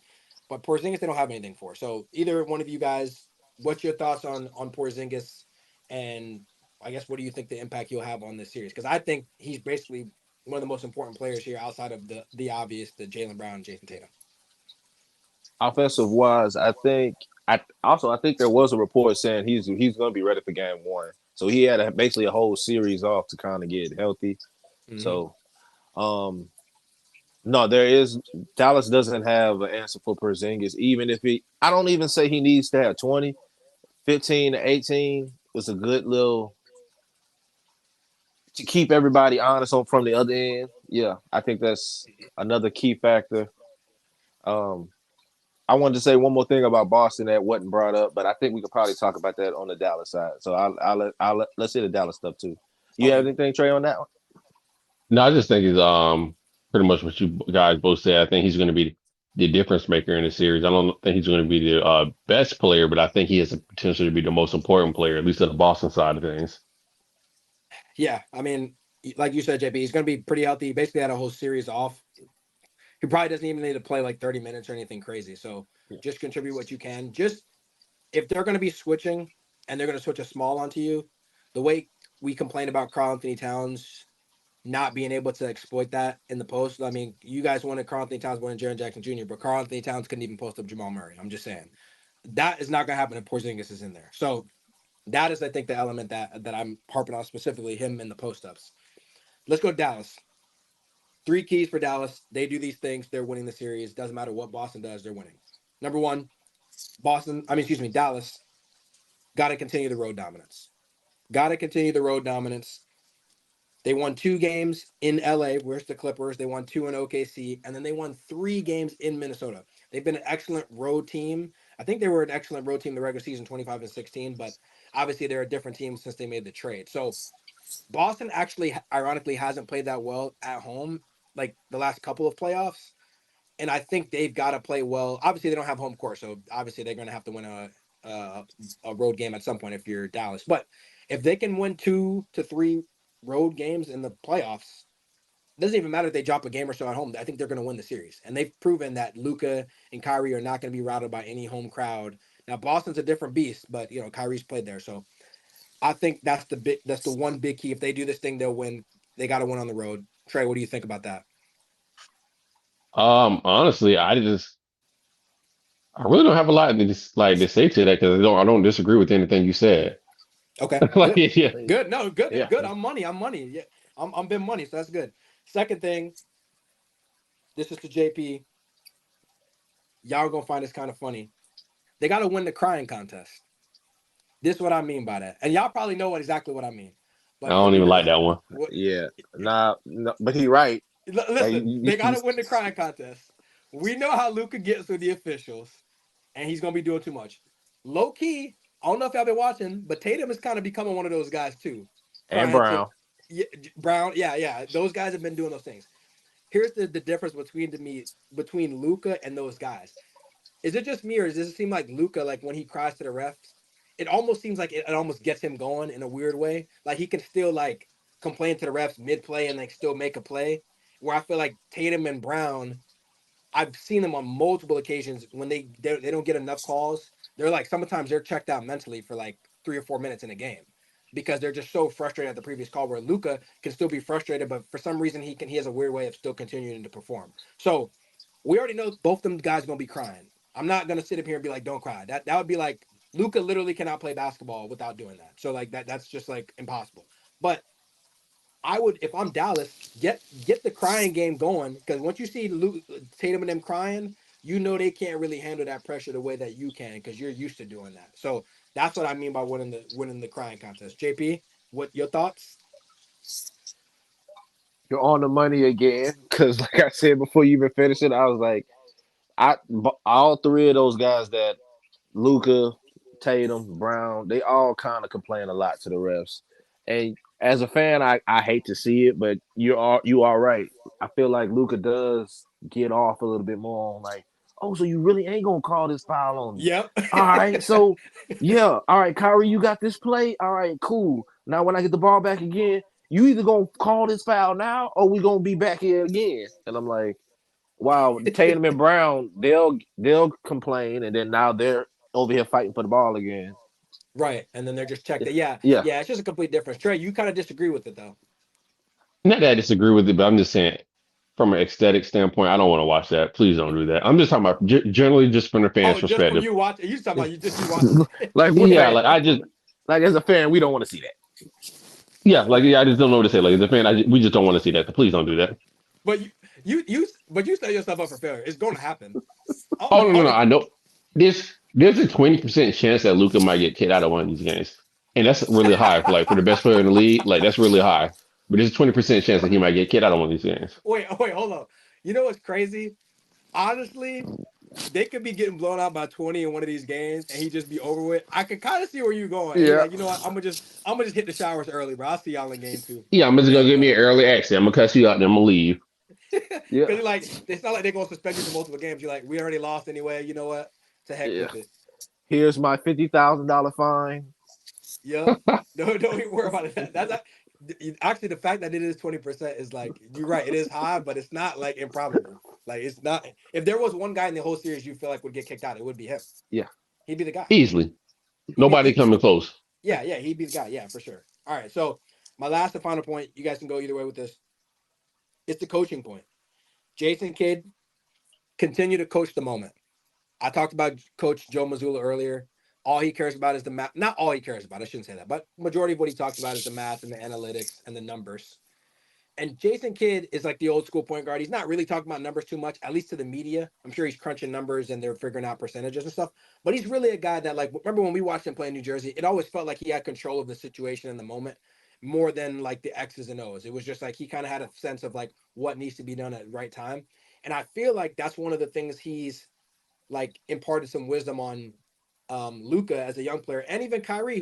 But Porzingis, they don't have anything for. So either one of you guys, what's your thoughts on Porzingis, and I guess what do you think the impact he'll have on this series? Because I think he's basically one of the most important players here outside of the obvious, the Jaylen Brown and Jason Tatum. Offensive wise, I think there was a report saying he's going to be ready for game one. So he had basically a whole series off to kind of get healthy. Mm-hmm. So, no, Dallas doesn't have an answer for Porzingis. Even if I don't even say he needs to have 20, 15 to 18 was a good little to keep everybody honest on from the other end. Yeah, I think that's another key factor. I wanted to say one more thing about Boston that wasn't brought up, but I think we could probably talk about that on the Dallas side. So let's see the Dallas stuff too. You have anything, Trey, on that one? No, I just think it's pretty much what you guys both said. I think he's going to be the difference maker in the series. I don't think he's going to be the best player, but I think he has the potential to be the most important player, at least on the Boston side of things. Yeah, I mean, like you said, JP, he's going to be pretty healthy. He basically had a whole series off. He probably doesn't even need to play like 30 minutes or anything crazy. So just contribute what you can. Just if they're going to be switching and they're going to switch a small onto you, the way we complained about Karl-Anthony Towns not being able to exploit that in the post. I mean, you guys wanted Karl-Anthony Towns, wanted Jaren Jackson Jr., but Karl-Anthony Towns couldn't even post up Jamal Murray. I'm just saying. That is not going to happen if Porzingis is in there. So that is, I think, the element that I'm harping on specifically, him in the post-ups. Let's go to Dallas. 3 keys for Dallas. They do these things. They're winning the series. Doesn't matter what Boston does. They're winning. Number one, Dallas got to continue the road dominance. They won 2 games in LA. Where's the Clippers? They won 2 in OKC. And then they won 3 games in Minnesota. They've been an excellent road team. I think they were an excellent road team the regular season 25 and 16, but obviously they're a different team since they made the trade. So Boston actually, ironically, hasn't played that well at home like the last couple of playoffs. And I think they've got to play well. Obviously, they don't have home court, so obviously they're going to have to win a road game at some point if you're Dallas. But if they can win 2 to 3 road games in the playoffs, it doesn't even matter if they drop a game or so at home. I think they're going to win the series. And they've proven that Luka and Kyrie are not going to be routed by any home crowd. Now, Boston's a different beast, but, Kyrie's played there. So I think that's the one big key. If they do this thing, they'll win. They got to win on the road. Trey, what do you think about that? Honestly, I really don't have a lot to say to that because I don't disagree with anything you said. Okay. Like, good. yeah. Good. No, good. Yeah. Good. I'm money. Yeah. I'm been money, so that's good. Second thing, this is to JP. Y'all are gonna find this kind of funny. They gotta win the crying contest. This is what I mean by that. And y'all probably know exactly what I mean. I But don't even like that one. Yeah, no, but he right. Listen, they gotta win the crying contest. We know how Luka gets with the officials, and he's gonna be doing too much. Low key, I don't know if y'all been watching, but Tatum is kind of becoming one of those guys too. And Brown. Brown, yeah. Those guys have been doing those things. Here's the difference between Luka and those guys. Is it just me, or does it seem like Luka, like when he cries to the refs, it almost seems like it almost gets him going in a weird way. Like he can still like complain to the refs mid play and like still make a play. Where I feel like Tatum and Brown, I've seen them on multiple occasions when they don't get enough calls. They're like sometimes they're checked out mentally for like 3 or 4 minutes in a game because they're just so frustrated at the previous call. Where Luka can still be frustrated, but for some reason he has a weird way of still continuing to perform. So we already know both of them guys are gonna be crying. I'm not gonna sit up here and be like, don't cry. That would be like Luka literally cannot play basketball without doing that. So like that's just like impossible. But I would, if I'm Dallas, get the crying game going, because once you see Tatum and them crying, you know they can't really handle that pressure the way that you can because you're used to doing that. So that's what I mean by winning the crying contest. JP, what your thoughts? You're on the money again. Because, like I said before you even finish it, I was like, all three of those guys that Luca, Tatum, Brown, they all kind of complain a lot to the refs. And as a fan, I hate to see it, but you are right. I feel like Luca does get off a little bit more on like, oh, so you really ain't gonna call this foul on me. Yep. All right, so yeah, all right, Kyrie, you got this play. All right, cool. Now when I get the ball back again, you either gonna call this foul now or we gonna be back here again. And I'm like, wow, Tatum and Brown, they'll complain, and then now they're over here fighting for the ball again. Right. And then they're just checked it. Yeah. Yeah. Yeah. It's just a complete difference. Trey, you kind of disagree with it though. Not that I disagree with it, but I'm just saying from an aesthetic standpoint, I don't want to watch that. Please don't do that. I'm just talking about generally just from the fans' Oh, just from perspective. you watching. You talking about you watching. Like Yeah, like I just like as a fan, we don't want to see that. I just don't know what to say. Like as a fan, we just don't want to see that. So please don't do that. But you set yourself up for failure. It's going to happen. Oh no, I know. There's a 20% chance that Luca might get kicked out of one of these games, and that's really high for the best player in the league. Like that's really high. But there's a 20% chance that he might get kicked out of one of these games. Wait, hold on. You know what's crazy? Honestly, they could be getting blown out by 20 in one of these games, and he just be over with. I can kind of see where you're going. Yeah. Like, you know what? I'm gonna just hit the showers early, bro. I'll see y'all in game 2. Yeah, I'm just gonna give me an early exit. I'm gonna cuss you out, and I'm gonna leave. Yeah. Because like it's not like they're gonna suspend you for multiple games. You're like, we already lost anyway. You know what? To heck with it. Here's my $50,000 fine. Yeah. Don't even worry about it. That's not, actually the fact that it is 20% is like you're right. It is high, but it's not like improbable. Like it's not. If there was one guy in the whole series you feel like would get kicked out, it would be him. Yeah. He'd be the guy. Easily. Nobody coming close. Yeah, he'd be the guy. Yeah, for sure. All right. So my last and final point, you guys can go either way with this. It's the coaching point. Jason Kidd, continue to coach the moment. I talked about Coach Joe Mazzulla earlier. All he cares about is the math. Not all he cares about, I shouldn't say that, but majority of what he talks about is the math and the analytics and the numbers. And Jason Kidd is like the old school point guard. He's not really talking about numbers too much, at least to the media. I'm sure he's crunching numbers and they're figuring out percentages and stuff. But he's really a guy that, like, remember when we watched him play in New Jersey, it always felt like he had control of the situation in the moment more than like the X's and O's. It was just like he kind of had a sense of like what needs to be done at the right time. And I feel like that's one of the things he's like imparted some wisdom on Luka as a young player, and even Kyrie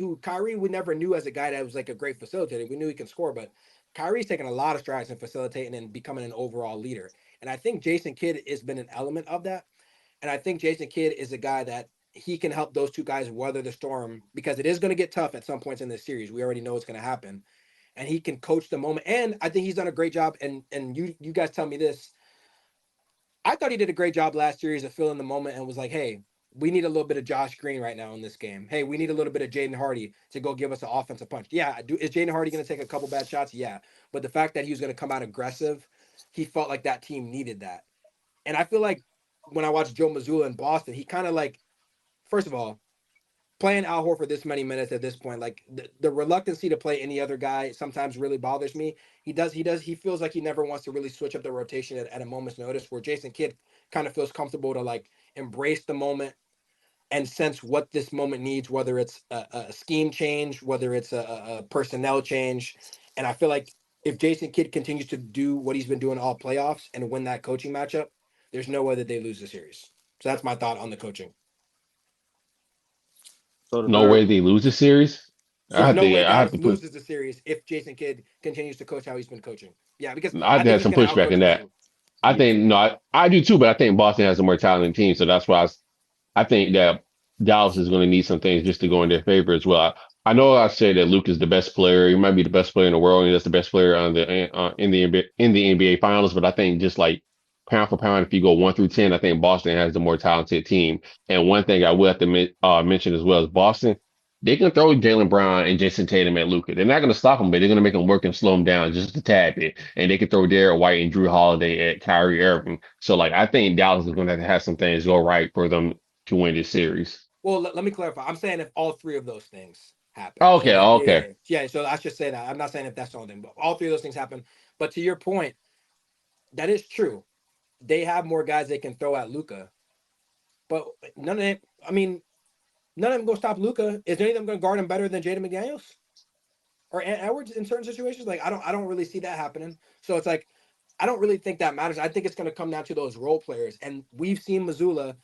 we never knew as a guy that was like a great facilitator. We knew he can score, but Kyrie's taken a lot of strides in facilitating and becoming an overall leader. And I think Jason Kidd has been an element of that. And I think Jason Kidd is a guy that he can help those two guys weather the storm because it is going to get tough at some points in this series. We already know it's going to happen. And he can coach the moment. And I think he's done a great job. And you guys tell me this. I thought he did a great job last series of filling the moment and was like, hey, we need a little bit of Josh Green right now in this game. Hey, we need a little bit of Jaden Hardy to go give us an offensive punch. Yeah, is Jaden Hardy going to take a couple bad shots? Yeah. But the fact that he was going to come out aggressive, he felt like that team needed that. And I feel like when I watched Joe Mazzulla in Boston, he kind of like, first of all, playing Al Horford this many minutes at this point, like the reluctancy to play any other guy sometimes really bothers me. He feels like he never wants to really switch up the rotation at a moment's notice, where Jason Kidd kind of feels comfortable to like embrace the moment and sense what this moment needs, whether it's a scheme change, whether it's a personnel change. And I feel like if Jason Kidd continues to do what he's been doing all playoffs and win that coaching matchup, there's no way that they lose the series. So that's my thought on the coaching. So No way they lose the series. There's no way Dallas loses the series if Jason Kidd continues to coach how he's been coaching. Yeah, because I think there's some pushback in that. I think I do too, but I think Boston has a more talented team, so that's why I think that Dallas is going to need some things just to go in their favor as well. I know I said that Luke is the best player. He might be the best player in the world, and that's the best player in the NBA Finals. But I think just like pound for pound, if you go 1 through 10, I think Boston has the more talented team. And one thing I will have to mention as well is Boston. They can throw Jaylen Brown and Jason Tatum at Luka. They're not going to stop him, but they're going to make him work and slow him down just a tad bit. And they can throw Derek White and Drew Holiday at Kyrie Irving. So, like, I think Dallas is going to have some things go right for them to win this series. Well, let me clarify. I'm saying if all three of those things happen. Okay. Yeah, so I should say that. I'm not saying if that's the only thing, but all three of those things happen. But to your point, that is true. They have more guys they can throw at Luka. But none of them going to stop Luka. Is any of them going to guard him better than Jaden McDaniels? or Edwards in certain situations. Like I don't really see that happening. So it's like I don't really think that matters. I think it's going to come down to those role players, and we've seen Missoula,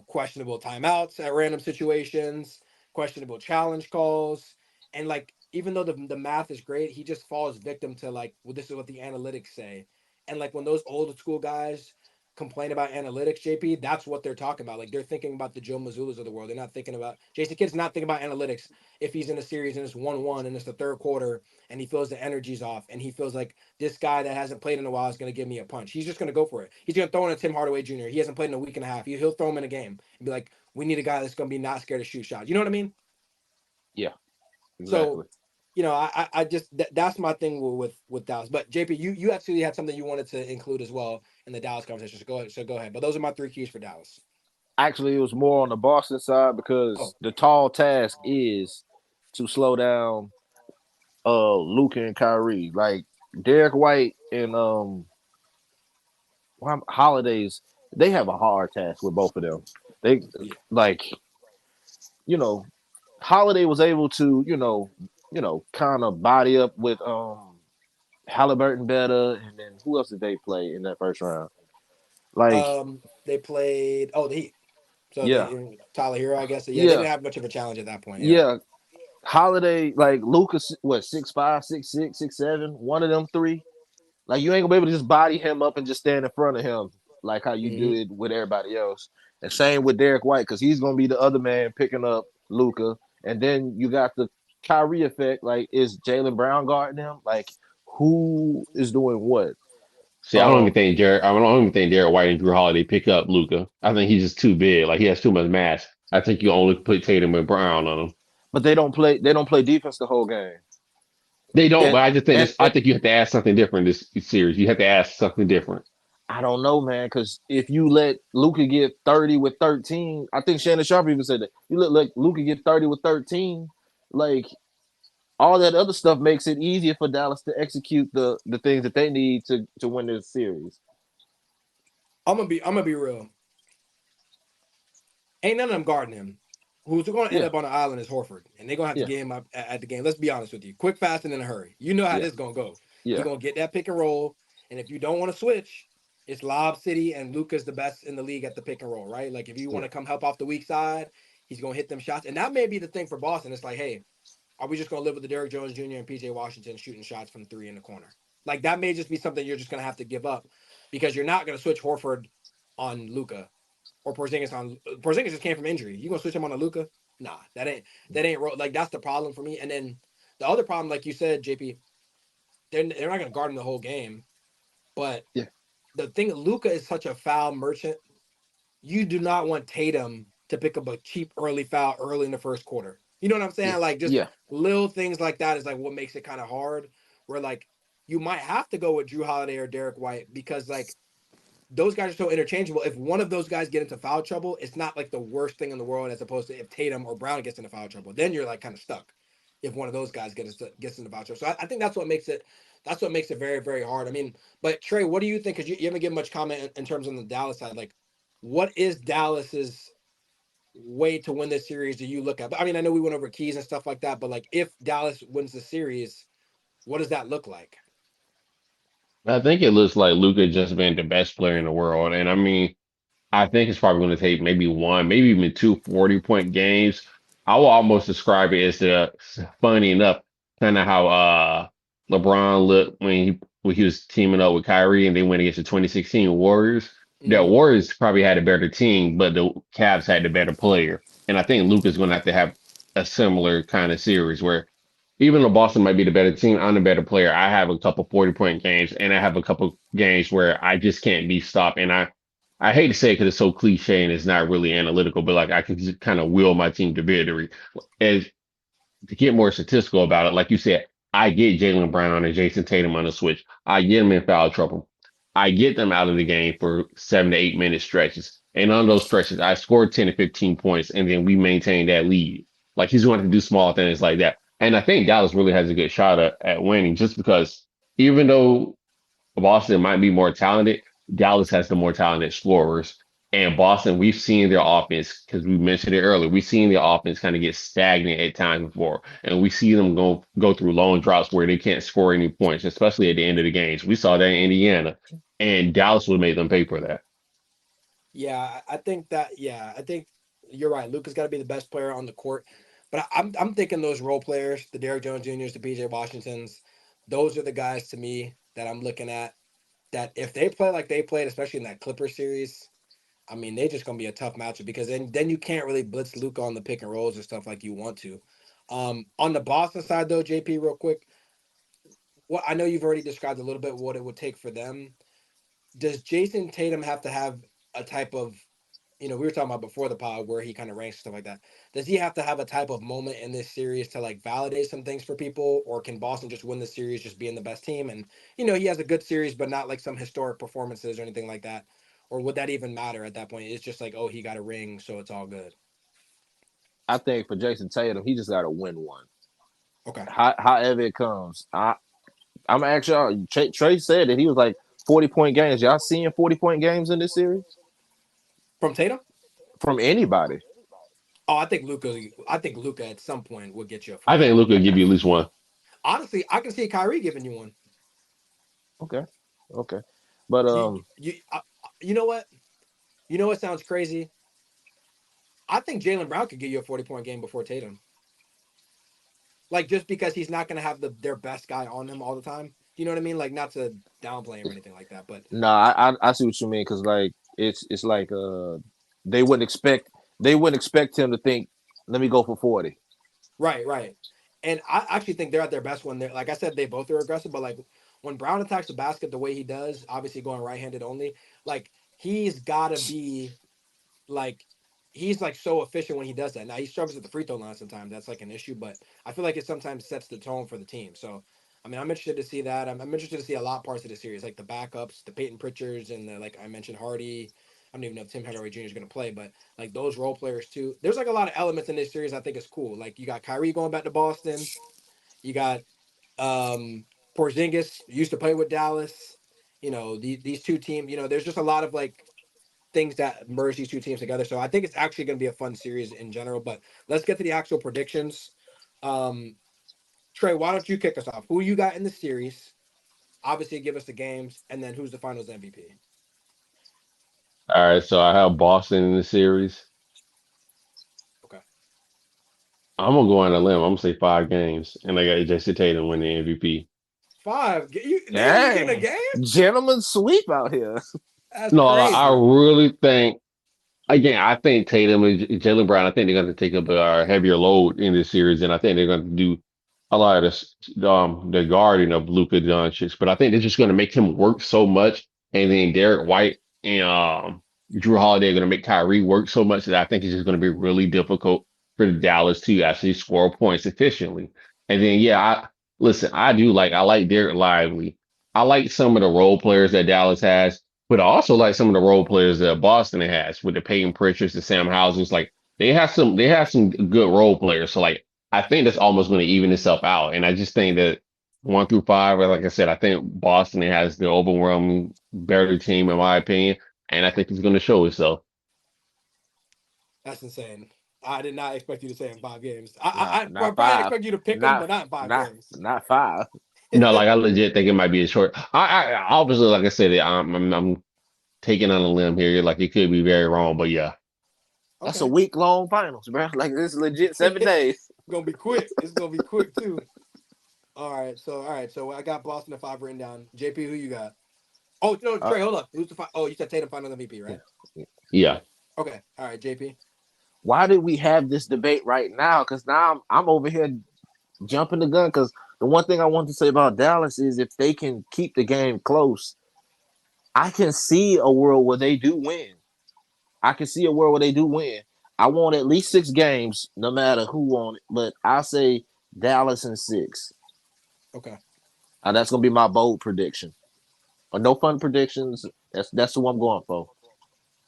questionable timeouts at random situations, questionable challenge calls, and like even though the math is great, he just falls victim to like, well, this is what the analytics say, and like when those old school guys complain about analytics, JP, that's what they're talking about. Like they're thinking about the Joe Mazzulas of the world. They're not thinking about Jason Kidd's not thinking about analytics if he's in a series and it's 1-1 and it's the third quarter and he feels the energy's off and he feels like this guy that hasn't played in a while is going to give me a punch. He's just going to go for it. He's going to throw in a Tim Hardaway Jr. He hasn't played in a week and a half. He'll throw him in a game and be like, we need a guy that's going to be not scared to shoot shots. You know what I mean? Yeah, exactly. So, I just that's my thing with Dallas. But JP, you actually had something you wanted to include as well in the Dallas conversation. So go ahead. But those are my 3 keys for Dallas. Actually, it was more on the Boston side because Oh, the tall task is to slow down Luka and Kyrie. Like Derek White and Holidays, they have a hard task with both of them. They yeah. like, you know, Holiday was able to, kind of body up with Halliburton better, and then who else did they play in that first round? Like, They played the Heat. So yeah, Tyler Hero, I guess. Yeah, they yeah, didn't have much of a challenge at that point. Yeah. yeah. Holiday, like Lucas, what 6'5", 6'6", 6'7", one of them three. Like you ain't gonna be able to just body him up and just stand in front of him like how you do Mm-hmm. it with everybody else. And same with Derek White because he's gonna be the other man picking up Luca. And then you got the Kyrie effect. Like is Jaylen Brown guarding him? Like who is doing what? See, I don't even think Derek White and Drew Holiday pick up Luca. I think he's just too big. Like he has too much mass. I think you only put Tatum and Brown on him. But they don't play. They don't play defense the whole game. They don't, And but I just think and, this. I and think you have to ask something different this series. You have to ask something different. I don't know, man. Because if you let Luca get 30 with 13, I think Shannon Sharp even said that. You let Luca get 30 with 13, like all that other stuff makes it easier for Dallas to execute the things that they need to win this series. I'm gonna be real. Ain't none of them guarding him. Who's going to end Yeah, up on the island is Horford, and they're gonna have to yeah, get him up at the game. Let's be honest with you, quick, fast, and in a hurry. You know how yeah, this gonna go. He's yeah, gonna get that pick and roll, and if you don't want to switch, it's Lob City, and Luca's the best in the league at the pick and roll, right? Like if you want yeah. to come help off the weak side, he's gonna hit them shots, and that may be the thing for Boston. It's like, hey, are we just gonna live with the Derrick Jones Jr. and PJ Washington shooting shots from 3 in the corner? Like that may just be something you're just gonna have to give up because you're not gonna switch Horford on Luca or Porzingis on Porzingis just came from injury. You gonna switch him on a Luca? Nah, that ain't like that's the problem for me. And then the other problem, like you said, JP, they're not gonna guard him the whole game. But Yeah. the thing, Luca is such a foul merchant. You do not want Tatum to pick up a cheap early foul early in the first quarter. You know what I'm Yeah, saying? Like just yeah, little things like that is like what makes it kind of hard. Where like you might have to go with Drew Holiday or Derek White because like those guys are so interchangeable. If one of those guys get into foul trouble, it's not like the worst thing in the world as opposed to if Tatum or Brown gets into foul trouble. Then you're like kind of stuck if one of those guys gets into foul trouble. So I think that's what makes it very, very hard. I mean, but Trey, what do you think? Because you haven't given much comment in terms of the Dallas side. Like, what is Dallas's way to win this series? Do you look at? But I mean, I know we went over keys and stuff like that, but like if Dallas wins the series, what does that look like? I think it looks like Luca just been the best player in the world, and I mean, I think it's probably going to take maybe one, maybe even two 40-point games. I will almost describe it as funny enough, kind of how LeBron looked when he was teaming up with Kyrie and they went against the 2016 Warriors. The Mm-hmm. Warriors probably had a better team, but the Cavs had the better player. And I think Luka's going to have a similar kind of series where even though Boston might be the better team, I'm the better player. I have a couple 40-point games, and I have a couple games where I just can't be stopped. And I hate to say it because it's so cliche and it's not really analytical, but like I can just kind of will my team to victory. As to get more statistical about it, like you said, I get Jaylen Brown and Jason Tatum on the switch. I get them in foul trouble. I get them out of the game for 7 to 8 minute stretches. And on those stretches, I scored 10 to 15 points, and then we maintain that lead. Like he's going to do small things like that. And I think Dallas really has a good shot at winning just because even though Boston might be more talented, Dallas has the more talented scorers. And Boston, we've seen their offense because we mentioned it earlier. We've seen their offense kind of get stagnant at times before, and we see them go through long droughts where they can't score any points, especially at the end of the games. We saw that in Indiana, and Dallas would make them pay for that. Yeah, I think that. Yeah, I think you're right. Luka's got to be the best player on the court, but I'm thinking those role players, the Derrick Jones Juniors, the PJ Washingtons, those are the guys to me that I'm looking at. That if they play like they played, especially in that Clipper series, I mean, they're just gonna be a tough matchup because then you can't really blitz Luka on the pick and rolls and stuff like you want to. On the Boston side though, JP, real quick, what I know you've already described a little bit what it would take for them. Does Jason Tatum have to have a type of, we were talking about before the pod where he kind of ranks stuff like that. Does he have to have a type of moment in this series to like validate some things for people, or can Boston just win the series just being the best team? And he has a good series, but not like some historic performances or anything like that. Or would that even matter at that point? It's just like, oh, he got a ring, so it's all good. I think for Jason Tatum, he just got to win one. Okay. However it comes, I'm actually Trey said that he was like 40-point games. Y'all seeing 40-point games in this series From Tatum? from anybody? Oh, I think Luca. I think Luca at some point will get you a I 40. think Luka will give you at least one. Honestly, I can see Kyrie giving you one. Okay, okay, but You know what? You know what sounds crazy? I think Jaylen Brown could give you a 40-point game before Tatum. Like just because he's not going to have their best guy on him all the time. You know what I mean? Like not to downplay him or anything like that, but no, I see what you mean because like it's like they wouldn't expect him to think, let me go for 40. right. And I actually think they're at their best when they're like I said, they both are aggressive, but like when Brown attacks the basket the way he does, obviously going right-handed only, like he's got to be like he's like so efficient when he does that. Now he struggles at the free throw line sometimes. That's like an issue, but I feel like it sometimes sets the tone for the team. So I mean, I'm interested to see that. I'm interested to see a lot parts of the series, like the backups, the Peyton Pritchards, and the like I mentioned Hardy. I don't even know if Tim Hardaway Jr. is going to play, but like those role players too. There's like a lot of elements in this series I think is cool. Like you got Kyrie going back to Boston. You got Porzingis used to play with Dallas. These two teams. There's just a lot of like things that merge these two teams together. So I think it's actually going to be a fun series in general. But let's get to the actual predictions. Um, Trey, why don't you kick us off? Who you got in the series? Obviously, give us the games, and then who's the Finals MVP? All right, so I have Boston in the series. Okay, I'm gonna go on a limb. I'm gonna say 5 games, and I got Jason Tatum win the MVP. five. They only getting a Dang, game? gentlemen sweep out here. That's No, I crazy. really think again. I think Tatum and Jalen Brown. I think they're going to take up a heavier load in this series, and I think they're going to do a lot of this, the guarding of Luka Doncic. But I think they're just going to make him work so much, and then Derek White and Drew Holiday are going to make Kyrie work so much that I think it's just going to be really difficult for the Dallas to actually score points efficiently. And then yeah, listen. I like Derek Lively. I like some of the role players that Dallas has. But I also like some of the role players that Boston has with the Peyton Pritchards, the Sam Housens. Like they have some good role players. So like I think that's almost going to even itself out. And I just think that 1 through 5, like I said, I think Boston has the overwhelming better team in my opinion, and I think it's going to show itself. That's insane. I did not expect you to say in 5 games. Not I not probably five. expect you to pick them, but Not not in five not games. not five. No, like I legit think it might be a short. I obviously, like I said, I'm taking on a limb here. Like it could be very wrong, but yeah. That's a Okay. week-long finals, bro. Like this is legit 7 days. Gonna be quick. It's gonna be quick too. All right. So I got Boston at 5 written down. JP, who you got? Oh no, Uh, Trey, hold up. Who's the Oh, you said Tatum Finals MVP, yeah. right? Yeah. Okay. All right, JP. Why did we have this debate right now? Because now I'm over here jumping the gun. Because the one thing I want to say about Dallas is if they can keep the game close, I can see a world where they do win. I can see a world where they do win. I want at least 6 games, no matter who won it. But I say Dallas in 6. Okay. That's gonna be my bold prediction. No fun predictions. That's the one I'm going for.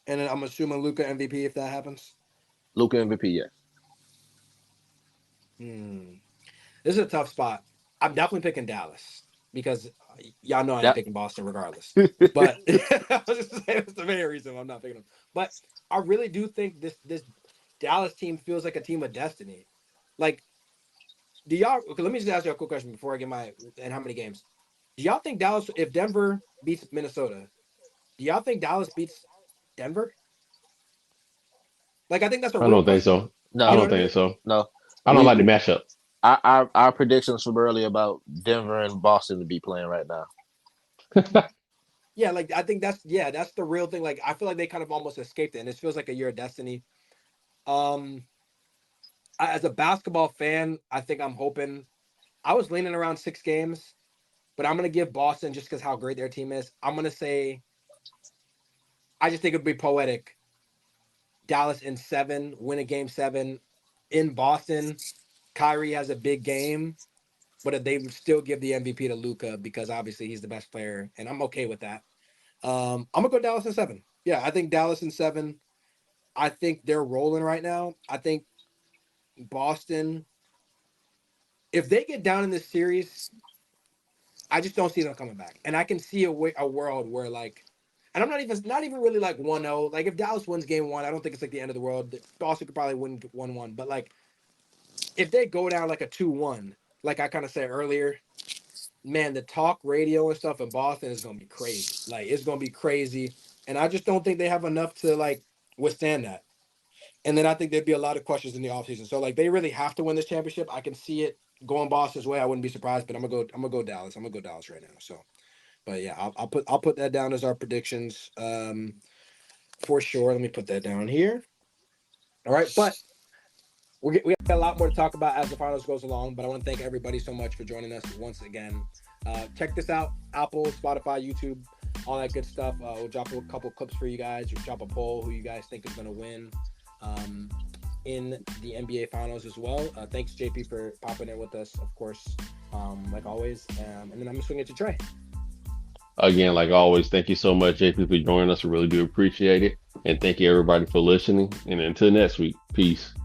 And then I'm assuming Luca MVP if that happens. Luka MVP, yeah. Hmm. This is a tough spot. I'm definitely picking Dallas. because y'all know I ain't That- picking Boston regardless. But I was just saying that's the main reason I'm not picking them. But I really do think this Dallas team feels like a team of destiny. Like, do y'all? Okay, let me just ask you a quick question before I get my and how many games? Do y'all think Dallas, if Denver beats Minnesota, do y'all think Dallas beats Denver? Like, I think that's a I real don't think question. so. no, I You know don't what I think mean? so. no. I don't like the matchup. Our predictions from earlier about Denver and Boston to be playing right now. Yeah, like I think that's the real thing. Like I feel like they kind of almost escaped it, and this feels like a year of destiny. Um, as a basketball fan, I think I'm hoping. I was leaning around 6 games, but I'm gonna give Boston just because how great their team is. I'm gonna say I just think it'd be poetic. Dallas in 7, win a game 7 in Boston. Kyrie has a big game, but if they would still give the MVP to Luka because obviously he's the best player, and I'm okay with that. I'm gonna go Dallas in 7. Yeah, I think Dallas in 7. I think they're rolling right now. I think Boston, if they get down in this series, I just don't see them coming back. And I can see a world where like, and I'm not even really like 1-0. Like if Dallas wins game 1, I don't think it's like the end of the world. Boston could probably win 1-1. But like if they go down like a 2-1, like I kind of said earlier, man, the talk radio and stuff in Boston is gonna be crazy. Like it's gonna be crazy. And I just don't think they have enough to like withstand that. And then I think there'd be a lot of questions in the offseason. So like they really have to win this championship. I can see it going Boston's way. I wouldn't be surprised, but I'm gonna go Dallas. I'm gonna go Dallas right now. So but yeah, I'll put that down as our predictions. For sure. Let me put that down here. All right, but we got a lot more to talk about as the finals goes along. But I want to thank everybody so much for joining us once again. Check this out: Apple, Spotify, YouTube, all that good stuff. We'll drop a couple clips for you guys. We'll drop a poll who you guys think is going to win in the NBA Finals as well. Thanks, JP, for popping in with us, of course, like always. And then I'm going to swing it to Trey. Again, like always, thank you so much, JP, for joining us. We really do appreciate it. And thank you, everybody, for listening. And until next week, peace.